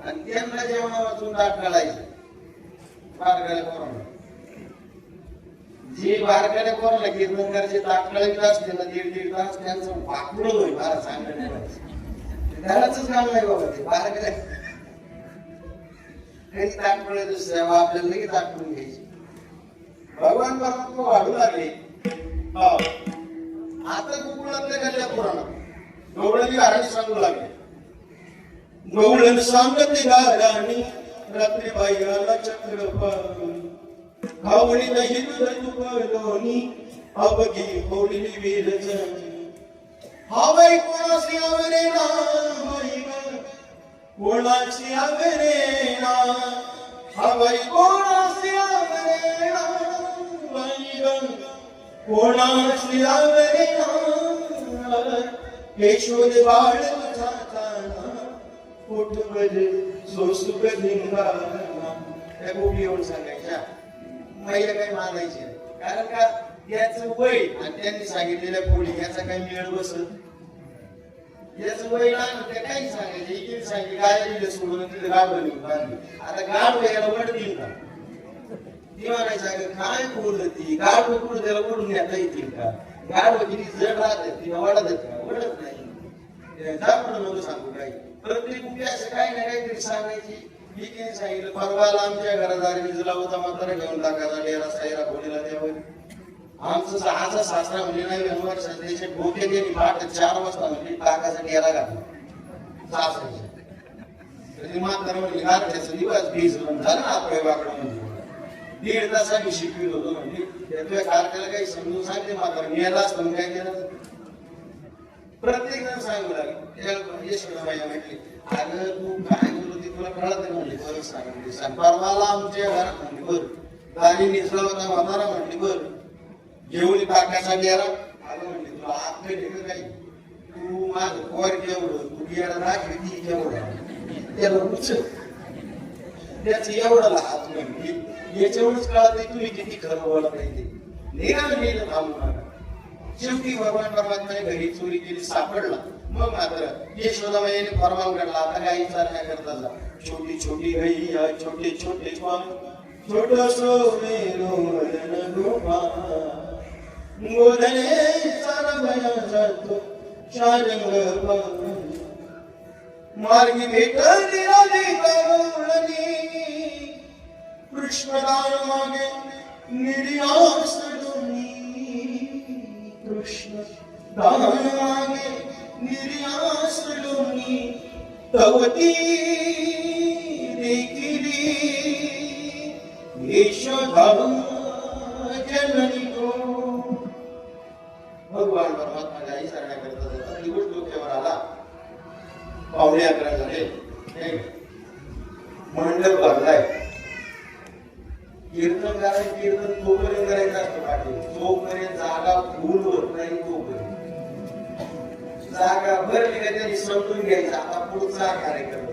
आणि त्यांना जेवणा वाचून दाट काढायचं. बारकाल्या पोरांना जी बारकाल्या पोरांना कीर्तन करायचे दाट काढायचं असते ना 1.5 तास त्यांचं वाकडं होईल. मला सांगण्यात घराच काम नाही बाबा. ते बारकाल्या काही ताट पडायचं सेवा आपल्याला लगेच आठवून घ्यायची. भगवान परमात्मा वाढू लागले. आता गोकुळातल्या गल्ल्या पुराणात गवळणी महाराज सांगू लागले. गवळण सांगते गाराणी रात्री बाईला चक्र खावणी नाही तुपलोनी अबगी होळी वीरजनी. हवाई कोणासी आवरे ना कोणाची आवरे ना. हवाई कोणाची आवरे ना कोणाची आवरे ना. केशोद बाळ पोटवर सोसुक लिंगाना. त्या गोपी येऊन सांगायच्या. महिला काही मानायची नाही. कारण का याचं वय आणि त्यांनी सांगितलेल्या पोळी याचा काही मेळ बसत. याचं वय लहान त्या काही सांगायचे. इकडे सांगितले गाय दिले सोडून तिथे गाडवं लिहून बांधली. आता गाडवं याला वड देईल का. ती म्हणायचं काय बोलत ती गाडवं कुठं त्याला वडून नेता येतील का. गाडवं किती जड राहते ती वडत का. वडत नाही. नको सांगू काही. प्रत्येक गोपी असं काही ना काहीतरी सांगायची. एकीने सांगितलं परवाला आमच्या घरादारी विजला होता म्हातारा घेऊन टाकायचा डेरा साईरा खोलीला त्यावर. आमचं 6चा सासरा म्हणजे नाही व्यवहार त्याच्या डोक्यात गेली. 4 वाजता म्हणजे टाकाचा डेरा घातला सासऱ्याच्या. तरी म्हातारा म्हणजे गारठ्याचा दिवस बीज झालं ना आपल्या वाकडं म्हणजे 1.5 तासाची शिकवित होतो. म्हणजे तुझ्या कारखान्याला काही समजून सांगते म्हातारा मेला असतं काय केलं. प्रत्येक जण सांगू लागले. यशोदाबाई म्हटली, अगं तू काय बोलत होती तुला कळत नाही म्हणली. बरं सांग म्हणली. सांग परवाला आमच्या घरात म्हणली. बरं गाणी निसला होता म्हातारा म्हणली. बरं जेवणी काकाचा गेला. अगं म्हणली तुला हात नाही ठेवलं काही, तू माझं पोर केवढं तू गेला दाखवी केवढं त्याला उचल त्याचं एवढं हात म्हणली. याच्यावरच कळत नाही तुम्ही किती खरं बोला पाहिजे. निघालं गेलं थांबू नका. शेवटी भगवान परमात्माने घरी चोरी केली, सापडला. मग मात्र यशोदाबाईने फरमान काढला, आता काही विचार नाही करता जा. छोटी छोटी गैया छोटे छोटे पान, छोटसो मेरो वदन गोपाल, गोधने चालवया जातो शारंग पान, मार्गी भेटली राधिका गवळणी, कृष्णदान मागे निर्यास दोन्ही, कृष्ण दान मागे निर्यास दोन्ही, तवती देखिली यशोदा जननी गो. भगवान परमात्मा गाई सारण्या करता जातात. दिवस डोक्यावर आला, 11:15 झाले. मंडप भरलाय. कीर्तन करायचं, कीर्तन तोपर्यंत करायचं असतं पाठी, जोपर्यंत जागा फुल होत नाही तोपर्यंत. जागा भरली का त्यांनी समजून घ्यायचं आता पुढचा कार्यक्रम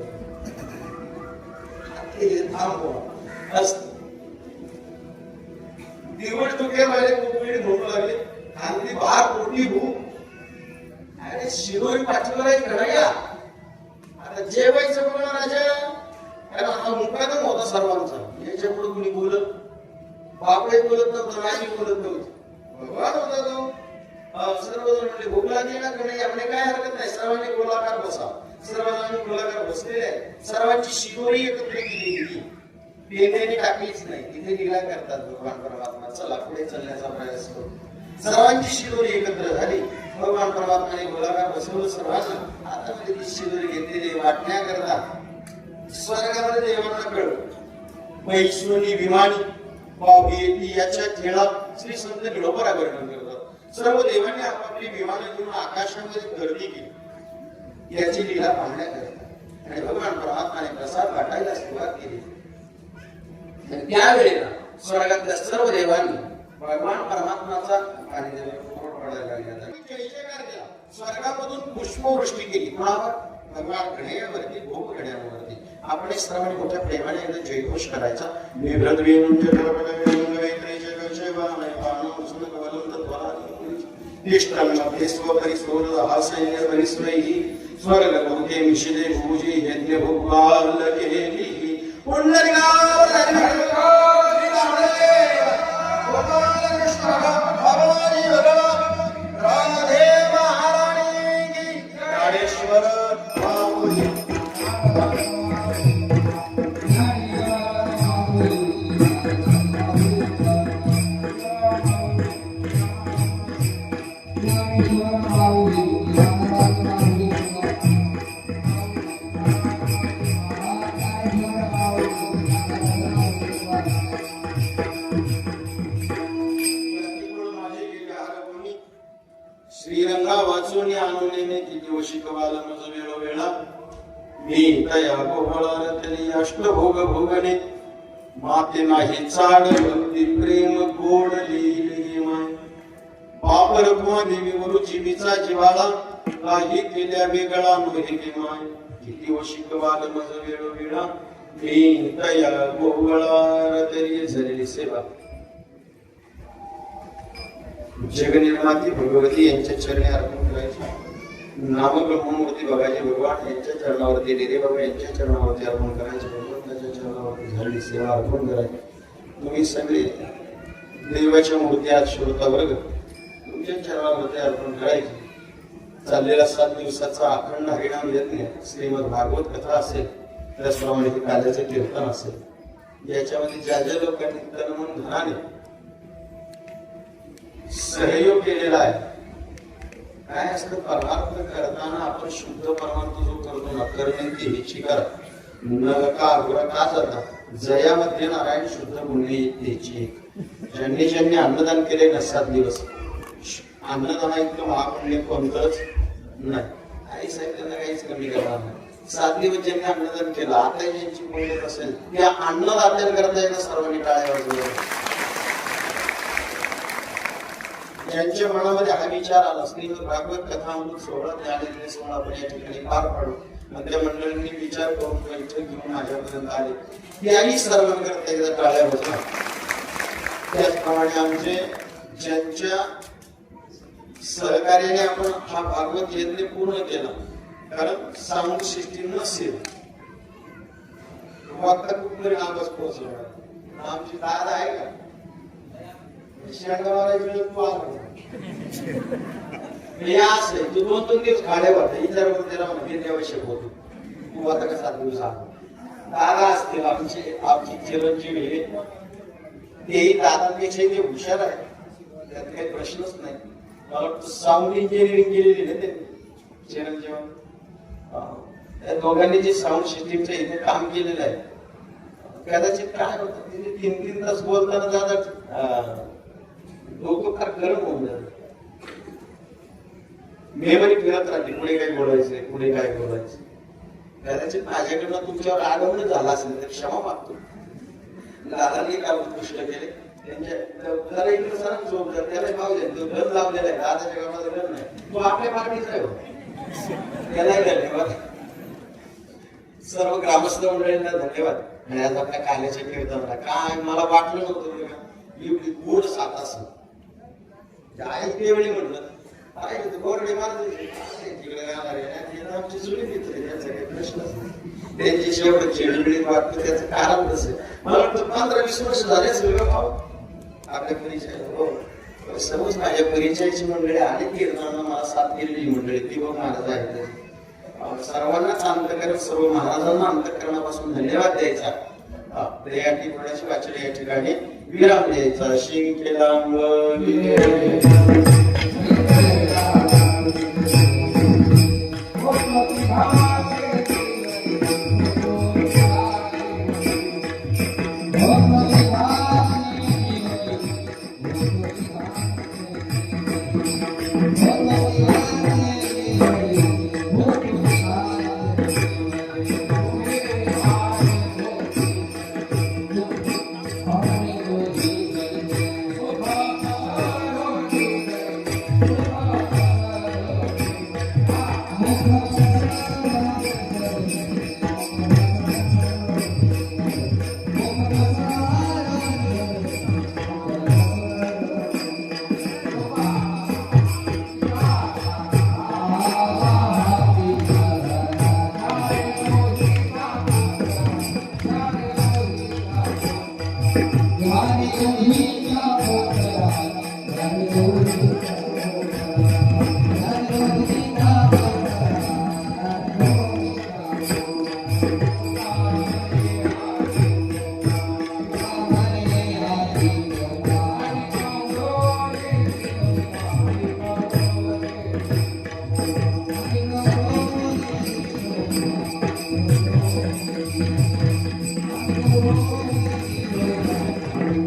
थांबवा असत. दिवस डोक्यामध्ये कोकणी झोपू लागले. खांदी 12 कोटी भू. अरे शिरोई पाठीवर आहे कढया. आता जेवायचं बघा राजा, कारण हा मुकादम होता सर्वांचा. याच्या पुढे कुणी बोलत, बापडे बोलत नव्हतं, राजी बोलत नव्हती. भगवान होता तो. सर्वजण म्हणजे भूक लागली ना कडे आपले काय हरकत नाही, सर्वांनी गोलाकार बसा. सर्वजणांनी गोलाकार बसलेले आहे. सर्वांची शिदोरी एकत्र केली गेली, पेंड्याने टाकलीच नाही. तिथे निघा करतात भगवान परमात्मा. चला पुढे चालण्याचा प्रयास करू. सर्वांची शिदोरी एकत्र झाली. भगवान परमात्माने गोलाकार बसवलं सर्वांना. आता म्हणजे ती शिदोरी घेतलेली वाटण्याकरता स्वर्गामध्ये देवांना कळलं. मैसुनी विमानी पावगी याच्या खेळात श्री संत गिडोबरा वर्णन करतात. सर्व देवांनी आपापली विमानं घेऊन आकाशामध्ये गर्दी केली याची लीला पाहण्याकरता. आणि भगवान परमात्माने प्रसाद वाटायला सुरुवात केली. त्यावेळेला स्वर्गातल्या सर्व देवांनी भगवान परमात्माचा आणि पडायला लागला. स्वर्गामधून पुष्पवृष्टी केली. कुणावर? भगवान गणेयावरती, भोग गण्यावरती. आपण श्रवण मोठ्या प्रेमाने एकदा जयघोष करायचा. स्वर्गलोके मिशिले भूजी यज्ञ भोगवाल केली. राधे महाराणी की ज्ञानेश्वर श्रीरंगा वाचून आणून किती शिकवाला मज वेळोवेळा. मी तया गोहळारतली अष्टभोग भोगणे, माते नाही चाड भक्ती प्रेम गोड लिहिली माय. बाप रखुमा देवी वरुची विचा जिवाळा, काही केल्या वेगळा नोहिली माय. किती शिकवाल मज वेळोवेळा, मी तया गोहळारतली झालेली सेवा. जगनिर्माती भगवती यांच्या चरणी अर्पण करायची. नामब्रह्ममूर्ती बघायचे भगवान यांच्या चरणावरती, डेरे बाबा यांच्या चरणावरती अर्पण करायचे. भगवंताच्या चरणावरती झालेली सेवा अर्पण करायची. तुम्ही सगळे देवाच्या मूर्ती आज श्रोता वर्ग तुमच्या चरणावरती अर्पण करायचे. चाललेला 7 दिवसाचा अखंड हरिनाम यज्ञ, श्रीमद भागवत कथा असेल, त्याचप्रमाणे काल्याचं कीर्तन असेल, याच्यामध्ये ज्या ज्या लोकांनी तन मन धनाने सहयोग केलेला आहे. काय असतं, परमार्थ करताना आपण शुद्ध परमार्थ जो करतो ना, करण्याची इच्छी करा न का अघोरा का जाता. जयामध्ये नारायण शुद्ध पुण्य त्याची एक. ज्यांनी ज्यांनी अन्नदान केले ना 7 दिवस, अन्नदाना इतकं महापुण्य कोणतंच नाही, आई साहेब त्यांना काहीच कमी करणार नाही. 7 दिवस ज्यांनी अन्नदान केलं, आता ज्यांची पद्धत असेल त्या अन्नदात्यांकरता यांना सर्वांनी टाळ्या वाजवल्या. ज्यांच्या मनामध्ये हा विचार आला, श्रीमद भागवत कथा अमृत सोहळा ज्ञानेंद्रिय सोहळा आपण या ठिकाणी पार पाडू, त्या मंडळींनी विचार करून इथं घेऊन माझ्यापर्यंत आले, त्याही सर्वांकरता एकदा टाळ्या वाजवा. त्याचप्रमाणे आमचे ज्यांच्या सहकार्याने आपण हा भागवत यज्ञ पूर्ण केला, कारण साऊंड सिस्टीम नसेल वक्ता कुठतरी आवाज पोहोचला. आमची दाद आहे का तू 2-3 दिवस खाड्या वाटत विचार करून त्याला म्हणजे आवश्यक होतो. तू आता का 7 दिवस आला दादा असतील आमची चिरंजीव हे, तेही दादांपेक्षा ते हुशार आहे, त्यात काही प्रश्नच नाही. मला वाटतं साऊंड इंजिनिअरिंग केलेली ना त्यांनी चिरंजीव, त्या दोघांनी जे साऊंड सिस्टीमचं इथे काम केलेलं आहे. कदाचित काय होतं तिथे 3-3 तास बोलताना दादा डोकं फार गरम होऊन जात, मेमरी फिरत राहते, पुढे काय बोलायचंय पुढे काय बोलायचं. कदाचित माझ्याकडनं तुमच्यावर आगमन झाला असेल तर क्षमा मागतो. दादांनी काय उत्कृष्ट केले, त्यांच्या इकडे सर झोप जर त्याला भाव द्या, तो घर लावलेला आहे, दादाच्या गावाचा घर नाही, तो आपल्या पाठीचा आहे, त्यालाही धन्यवाद. सर्व ग्रामस्थ मंडळींना धन्यवाद. आणि आज आपल्या काल्याच्या कीर्तनाला काय मला वाटलं नव्हतं एवढी गोड साथ असं. ऐकते वेळी म्हटलं ऐकतो गोरडे मारते तिकडे आमची जुळी मित्र, त्याचा काही प्रश्नच नाही. त्यांची शेवट चिडचिडीत वाटतं, त्याचं कारण कसं मला वाटतं 15-20 वर्ष झाले सगळं भाव आपल्या परिचय. समज माझ्या परिचयाची मंडळी आणि कीर्तनाला मला साथ केलेली मंडळी ती बघ महाराज आहेत. सर्वांनाच अंतःकरण सर्व महाराजांना अंतःकरणापासून धन्यवाद द्यायचा. या ठिकाणी वाचले या ठिकाणी विराम द्यायचा. शिंकेला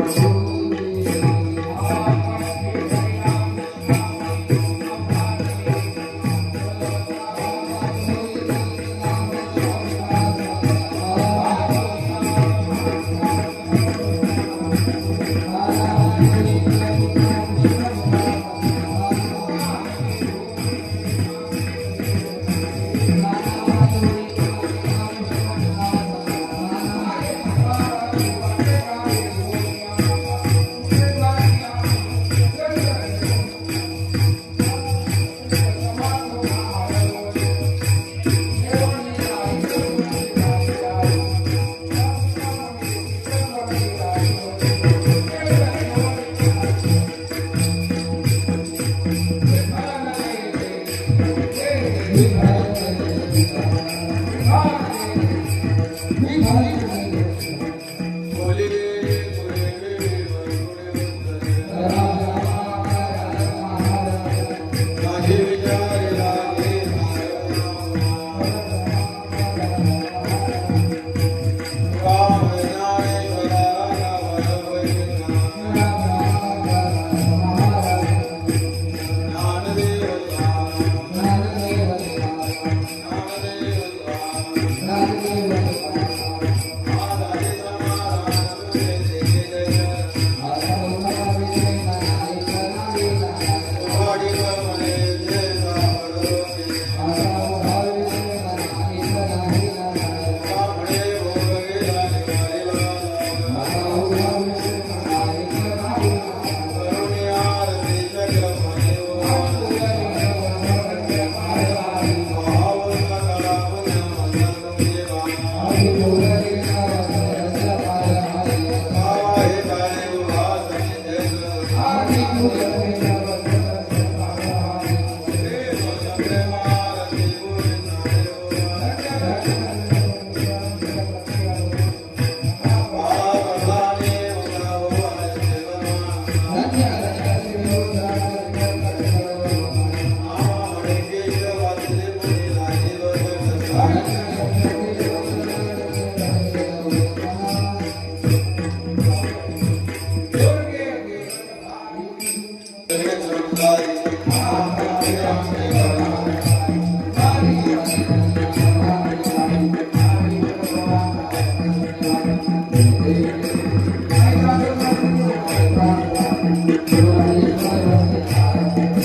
Oh,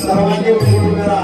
सर्वांनी उठून करा.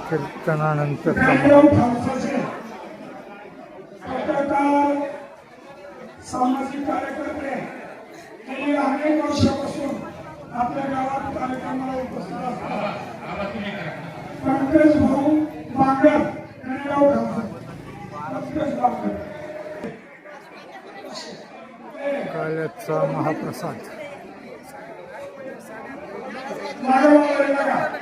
कीर्तनानंतर सामाजिक कार्यकर्ते गेली अनेक वर्षापासून आपल्या गावात कार्यक्रमाला उपस्थित असतात. पंकज भाऊ बांगर कनेगाव पंकज बांगर काल्याचा महाप्रसाद मागं